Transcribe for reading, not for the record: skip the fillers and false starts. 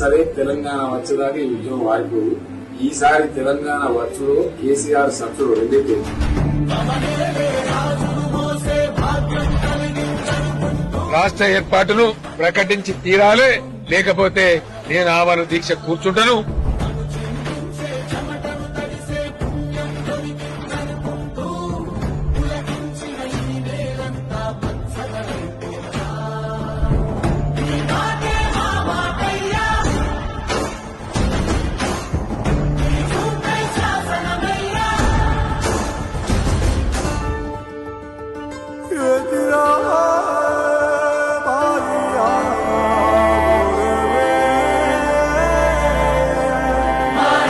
సరే తెలంగాణ వచ్చేదాకా ఈ ఉద్యమం ఆగిపోదు. ఈసారి తెలంగాణ వచ్చుడు కేసీఆర్ సచ్చుడు రెండైతే రాష్ట్ర ఏర్పాటును ప్రకటించి తీరాలి, లేకపోతే నేను ఆమరణ దీక్ష కూర్చుంటాను.